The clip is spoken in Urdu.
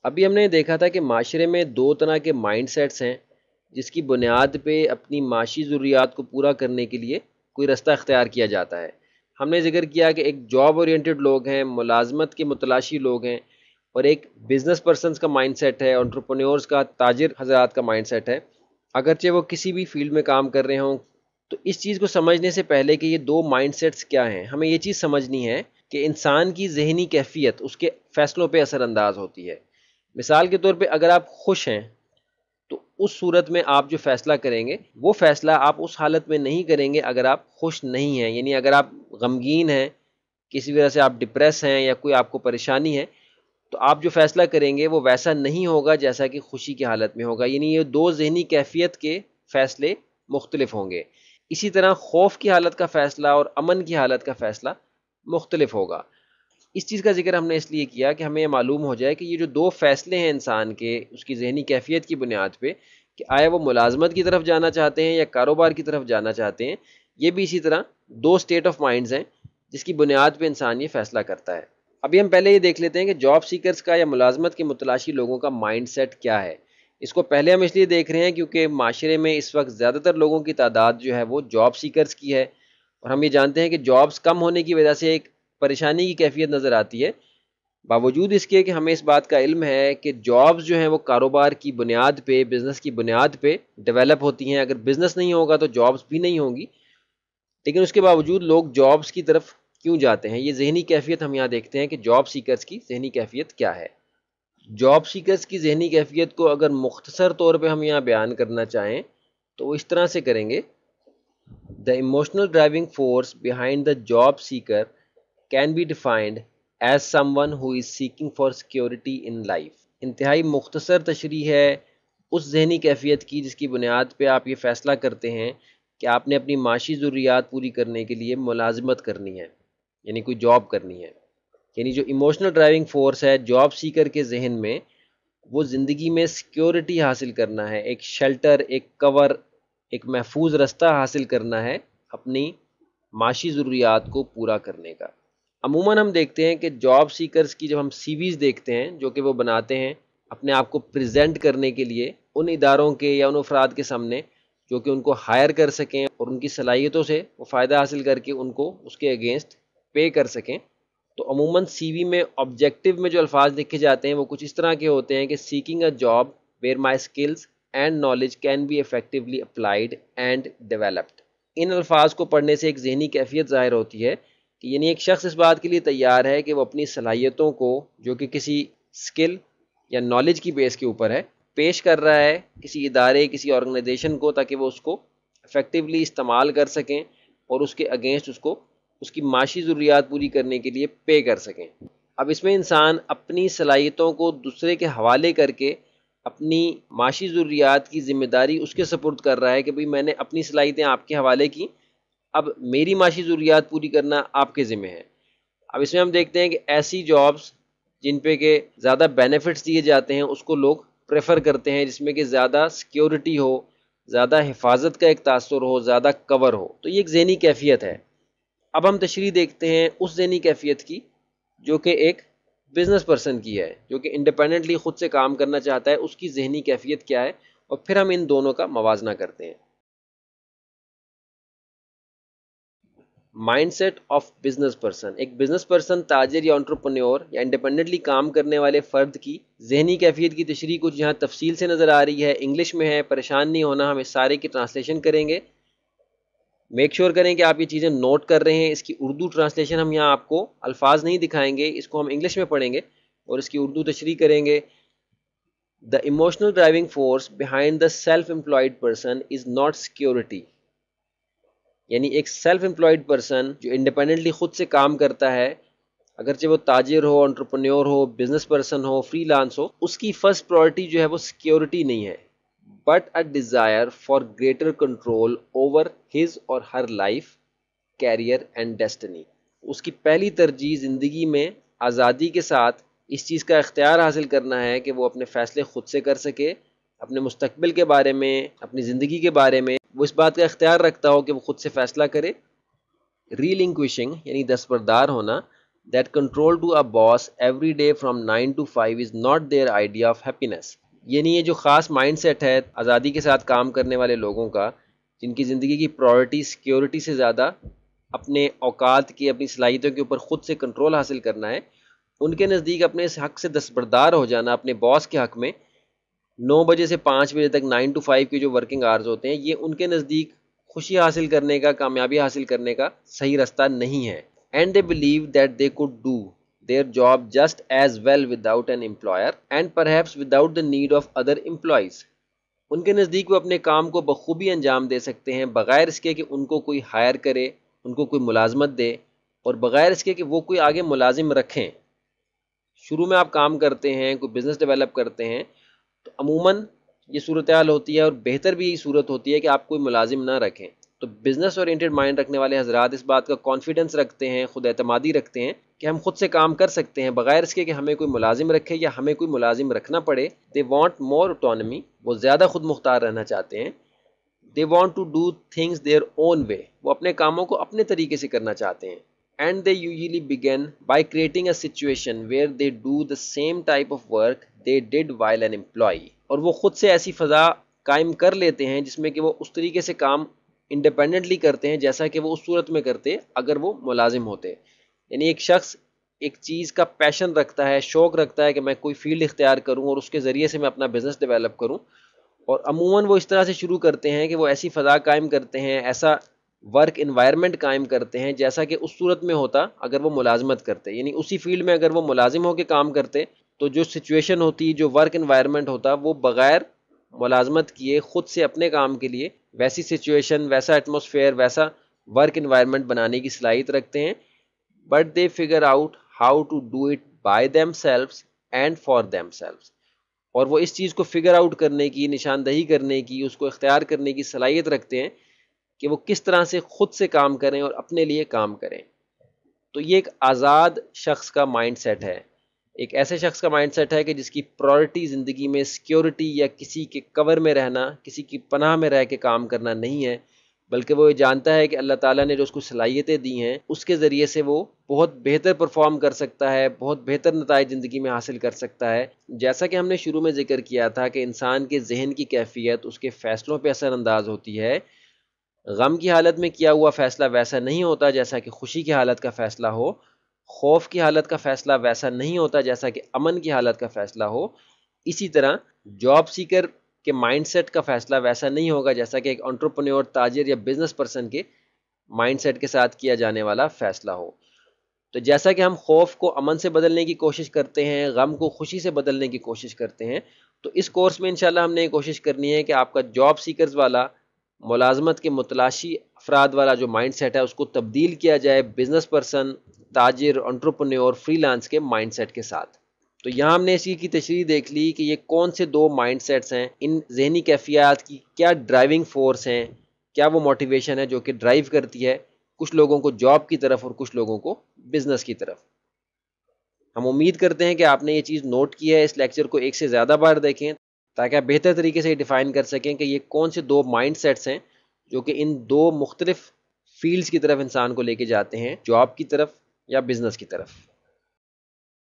ابھی ہم نے دیکھا تھا کہ معاشرے میں دو طرح کے مائنڈ سیٹس ہیں جس کی بنیاد پہ اپنی معاشی ضروریات کو پورا کرنے کے لیے کوئی رستہ اختیار کیا جاتا ہے۔ ہم نے ذکر کیا کہ ایک جاب اورینٹڈ لوگ ہیں، ملازمت کے متلاشی لوگ ہیں، اور ایک بزنس پرسنس کا مائنڈ سیٹ ہے، انٹرپرینورز کا، تاجر حضرات کا مائنڈ سیٹ ہے۔ اگرچہ وہ کسی بھی فیلڈ میں کام کر رہے ہوں، تو اس چیز کو سمجھنے سے پہلے کہ یہ دو مائنڈ سیٹس کیا ہیں، ہمیں یہ چیز سمجھنی ہے کہ انسان کی ذہنی کیفیت اس کے فیصلوں پہ اثر انداز ہوتی ہے۔ مثال کے طور پہ اگر آپ خوش ہیں تو اس صورت میں آپ جو فیصلہ کریں گے وہ فیصلہ آپ اس حالت میں نہیں کریں گے اگر آپ خوش نہیں ہیں، یعنی اگر آپ غمگین ہیں، کسی وجہ سے آپ ڈپریس ہیں یا کوئی آپ کو پریشانی ہے، تو آپ جو فیصلہ کریں گے وہ ویسا نہیں ہوگا جیسا کہ خوشی کی حالت میں ہوگا، یعنی یہ دو ذہنی کیفیت کے فیصلے مختلف ہوں گے۔ اسی طرح خوف کی حالت کا فیصلہ اور امن کی حالت کا فیصلہ مختلف ہوگا۔ اس چیز کا ذکر ہم نے اس لیے کیا کہ ہمیں یہ معلوم ہو جائے کہ یہ جو دو فیصلے ہیں انسان کے اس کی ذہنی کیفیت کی بنیاد پہ، کہ آیا وہ ملازمت کی طرف جانا چاہتے ہیں یا کاروبار کی طرف جانا چاہتے ہیں، یہ بھی اسی طرح دو اسٹیٹ آف مائنڈز ہیں جس کی بنیاد پہ انسان یہ فیصلہ کرتا ہے۔ ابھی ہم پہلے یہ دیکھ لیتے ہیں کہ جاب سیکرز کا یا ملازمت کے متلاشی لوگوں کا مائنڈ سیٹ کیا ہے۔ اس کو پہلے ہم اس لیے دیکھ رہے ہیں کیونکہ معاشرے میں اس وقت زیادہ تر لوگوں کی تعداد جو ہے وہ جاب سیکرز کی ہے، اور ہم یہ جانتے ہیں کہ جابز کم ہونے کی وجہ سے ایک پریشانی کی کیفیت نظر آتی ہے، باوجود اس کے کہ ہمیں اس بات کا علم ہے کہ جابز جو ہیں وہ کاروبار کی بنیاد پہ، بزنس کی بنیاد پہ ڈیولپ ہوتی ہیں۔ اگر بزنس نہیں ہوگا تو جابز بھی نہیں ہوں گی، لیکن اس کے باوجود لوگ جابز کی طرف کیوں جاتے ہیں؟ یہ ذہنی کیفیت ہم یہاں دیکھتے ہیں کہ جاب سیکرز کی ذہنی کیفیت کیا ہے۔ جاب سیکرز کی ذہنی کیفیت کو اگر مختصر طور پہ ہم یہاں بیان کرنا چاہیں تو وہ اس طرح سے کریں گے: The emotional driving force behind the job seeker can be defined as someone who is seeking for security in life۔ انتہائی مختصر تشریح ہے اس ذہنی کیفیت کی جس کی بنیاد پہ آپ یہ فیصلہ کرتے ہیں کہ آپ نے اپنی معاشی ضروریات پوری کرنے کے لیے ملازمت کرنی ہے، یعنی کوئی جاب کرنی ہے۔ یعنی جو ایموشنل ڈرائیونگ فورس ہے جاب سیکر کے ذہن میں، وہ زندگی میں سیکیورٹی حاصل کرنا ہے، ایک شیلٹر، ایک کور، ایک محفوظ رستہ حاصل کرنا ہے اپنی معاشی ضروریات کو پورا کرنے کا۔ عموماً ہم دیکھتے ہیں کہ جاب سیکرز کی جب ہم سی ویز دیکھتے ہیں جو کہ وہ بناتے ہیں اپنے آپ کو پریزنٹ کرنے کے لیے ان اداروں کے یا ان افراد کے سامنے جو کہ ان کو ہائر کر سکیں اور ان کی صلاحیتوں سے وہ فائدہ حاصل کر کے ان کو اس کے اگینسٹ پے کر سکیں، تو عموماً سی وی میں آبجیکٹو میں جو الفاظ لکھے جاتے ہیں وہ کچھ اس طرح کے ہوتے ہیں کہ seeking a job where my skills and knowledge can be effectively applied and developed. ان الفاظ کو پڑھنے سے ایک ذہنی کیفیت ظاہر ہوتی ہے کہ یعنی ایک شخص اس بات کے لیے تیار ہے کہ وہ اپنی صلاحیتوں کو جو کہ کسی اسکل یا نالج کی بیس کے اوپر ہے پیش کر رہا ہے کسی ادارے، کسی آرگنائزیشن کو، تاکہ وہ اس کو افیکٹولی استعمال کر سکیں اور اس کے اگینسٹ اس کو اس کی معاشی ضروریات پوری کرنے کے لیے پے کر سکیں۔ اب اس میں انسان اپنی صلاحیتوں کو دوسرے کے حوالے کر کے اپنی معاشی ضروریات کی ذمہ داری اس کے سپرد کر رہا ہے کہ بھئی میں نے اپنی صلاحیتیں آپ کے حوالے کی، اب میری معاشی ضروریات پوری کرنا آپ کے ذمہ ہے۔ اب اس میں ہم دیکھتے ہیں کہ ایسی جابز جن پہ کہ زیادہ بینیفٹس دیے جاتے ہیں اس کو لوگ پریفر کرتے ہیں، جس میں کہ زیادہ سیکیورٹی ہو، زیادہ حفاظت کا ایک تاثر ہو، زیادہ کور ہو، تو یہ ایک ذہنی کیفیت ہے۔ اب ہم تشریح دیکھتے ہیں اس ذہنی کیفیت کی جو کہ ایک بزنس پرسن کی ہے، جو کہ انڈیپینڈنٹلی خود سے کام کرنا چاہتا ہے، اس کی ذہنی کیفیت کیا ہے، اور پھر ہم ان دونوں کا موازنہ کرتے ہیں۔ Mindset of business person, ایک بزنس پرسن، تاجر یا انٹرپرینور یا انڈیپینڈنٹلی کام کرنے والے فرد کی ذہنی کیفیت کی تشریح کچھ یہاں تفصیل سے نظر آ رہی ہے، انگلش میں ہے، پریشان نہیں ہونا، ہم اس سارے کی ٹرانسلیشن کریں گے۔ میک شیور کریں کہ آپ یہ چیزیں نوٹ کر رہے ہیں۔ اس کی اردو ٹرانسلیشن ہم یہاں آپ کو الفاظ نہیں دکھائیں گے، اس کو ہم انگلش میں پڑھیں گے اور اس کی اردو تشریح کریں گے۔ The emotional driving force behind the self-employed person is not security۔ یعنی ایک سیلف امپلائڈ پرسن جو انڈیپینڈنٹلی خود سے کام کرتا ہے، اگرچہ وہ تاجر ہو، انٹرپرینور ہو، بزنس پرسن ہو، فری لانس ہو، اس کی فرسٹ پرائرٹی جو ہے وہ سیکیورٹی نہیں ہے، but a desire for greater control over his or her life, career and destiny. اس کی پہلی ترجیح زندگی میں آزادی کے ساتھ اس چیز کا اختیار حاصل کرنا ہے کہ وہ اپنے فیصلے خود سے کر سکے، اپنے مستقبل کے بارے میں، اپنی زندگی کے بارے میں وہ اس بات کا اختیار رکھتا ہو کہ وہ خود سے فیصلہ کرے۔ ریلنکوشنگ یعنی دستبردار ہونا، that control to a boss every day from 9 to 5 is not their idea of happiness. یعنی یہ جو خاص مائنڈ سیٹ ہے آزادی کے ساتھ کام کرنے والے لوگوں کا، جن کی زندگی کی پرائورٹی سیکیورٹی سے زیادہ اپنے اوقات کی، اپنی صلاحیتوں کے اوپر خود سے کنٹرول حاصل کرنا ہے، ان کے نزدیک اپنے اس حق سے دستبردار ہو جانا اپنے باس کے حق میں، 9 بجے سے 5 بجے تک 9 to 5 کے جو ورکنگ آورز ہوتے ہیں، یہ ان کے نزدیک خوشی حاصل کرنے کا، کامیابی حاصل کرنے کا صحیح رستہ نہیں ہے. And they believe that they could do their job just as well without an employer and perhaps without the need of other employees. ان کے نزدیک وہ اپنے کام کو بخوبی انجام دے سکتے ہیں بغیر اس کے کہ ان کو کوئی ہائر کرے، ان کو کوئی ملازمت دے، اور بغیر اس کے کہ وہ کوئی آگے ملازم رکھیں. شروع میں آپ کام کرتے ہیں، کوئی بزنس ڈیولپ کرتے ہیں، تو عموماً یہ صورتحال ہوتی ہے، اور بہتر بھی یہی صورت ہوتی ہے کہ آپ کوئی ملازم نہ رکھیں. تو بزنس اورینٹڈ مائنڈ رکھنے والے حضرات اس بات کا کانفیڈنس رکھتے ہیں، خود اعتمادی رکھتے ہیں کہ ہم خود سے کام کر سکتے ہیں بغیر اس کے کہ ہمیں کوئی ملازم رکھے یا ہمیں کوئی ملازم رکھنا پڑے. دے وانٹ مور autonomy، وہ زیادہ خود مختار رہنا چاہتے ہیں. They want to do things their own way, وہ اپنے کاموں کو اپنے طریقے سے کرنا چاہتے ہیں. And they usually begin by creating a situation where they do the same type of work they did while an employee. اور وہ خود سے ایسی فضا قائم کر لیتے ہیں جس میں کہ وہ اس طریقے سے کام انڈیپینڈنٹلی کرتے ہیں جیسا کہ وہ اس صورت میں کرتے اگر وہ ملازم ہوتے. یعنی ایک شخص ایک چیز کا پیشن رکھتا ہے، شوق رکھتا ہے کہ میں کوئی فیلڈ اختیار کروں اور اس کے ذریعے سے میں اپنا بزنس ڈیولپ کروں، اور عموماً وہ اس طرح سے شروع کرتے ہیں کہ وہ ایسی فضا قائم کرتے ہیں، ایسا ورک انوائرمنٹ قائم کرتے ہیں جیسا کہ اس صورت میں ہوتا اگر وہ ملازمت کرتے. یعنی اسی فیلڈ میں اگر وہ ملازم ہو کے کام کرتے تو جو سچویشن ہوتی، جو ورک انوائرمنٹ ہوتا، وہ بغیر ملازمت کیے خود سے اپنے کام کے لیے ویسی سچویشن، ویسا ایٹماسفیئر، ویسا ورک انوائرمنٹ بنانے کی صلاحیت رکھتے ہیں. But they figure out how to do it by themselves and for themselves. اور وہ اس چیز کو فگر آؤٹ کرنے کی، نشاندہی کرنے کی، اس کو اختیار کرنے کی صلاحیت رکھتے ہیں کہ وہ کس طرح سے خود سے کام کریں اور اپنے لیے کام کریں. تو یہ ایک آزاد شخص کا مائنڈ سیٹ ہے، ایک ایسے شخص کا مائنڈ سیٹ ہے کہ جس کی پرائورٹی زندگی میں سیکیورٹی یا کسی کے کور میں رہنا، کسی کی پناہ میں رہ کے کام کرنا نہیں ہے، بلکہ وہ یہ جانتا ہے کہ اللہ تعالیٰ نے جو اس کو صلاحیتیں دی ہیں اس کے ذریعے سے وہ بہت بہتر پرفارم کر سکتا ہے، بہت بہتر نتائج زندگی میں حاصل کر سکتا ہے. جیسا کہ ہم نے شروع میں ذکر کیا تھا کہ انسان کے ذہن کی کیفیت اس کے فیصلوں پہ اثر انداز ہوتی ہے. غم کی حالت میں کیا ہوا فیصلہ ویسا نہیں ہوتا جیسا کہ خوشی کی حالت کا فیصلہ ہو، خوف کی حالت کا فیصلہ ویسا نہیں ہوتا جیسا کہ امن کی حالت کا فیصلہ ہو. اسی طرح جاب سیکر کے مائنڈ سیٹ کا فیصلہ ویسا نہیں ہوگا جیسا کہ ایک انٹرپرینور، تاجر یا بزنس پرسن کے مائنڈ سیٹ کے ساتھ کیا جانے والا فیصلہ ہو. تو جیسا کہ ہم خوف کو امن سے بدلنے کی کوشش کرتے ہیں، غم کو خوشی سے بدلنے کی کوشش کرتے ہیں، تو اس کورس میں انشاءاللہ ہم نے یہ کوشش کرنی ہے کہ آپ کا جاب سیکرز والا، ملازمت کے متلاشی افراد والا جو مائنڈ سیٹ ہے اس کو تبدیل کیا جائے بزنس پرسن، تاجر، انٹرپرینور، فری لانس کے مائنڈ سیٹ کے ساتھ. تو یہاں ہم نے اسی کی تشریح دیکھ لی کہ یہ کون سے دو مائنڈ سیٹس ہیں، ان ذہنی کیفیات کی کیا ڈرائیونگ فورس ہیں، کیا وہ موٹیویشن ہے جو کہ ڈرائیو کرتی ہے کچھ لوگوں کو جاب کی طرف اور کچھ لوگوں کو بزنس کی طرف. ہم امید کرتے ہیں کہ آپ نے یہ چیز نوٹ کی ہے. اس لیکچر کو ایک سے زیادہ بار دیکھیں تاکہ آپ بہتر طریقے سے ڈیفائن کر سکیں کہ یہ کون سے دو مائنڈ سیٹس ہیں جو کہ ان دو مختلف فیلڈز کی طرف انسان کو لے کے جاتے ہیں، جاب کی طرف یا بزنس کی طرف.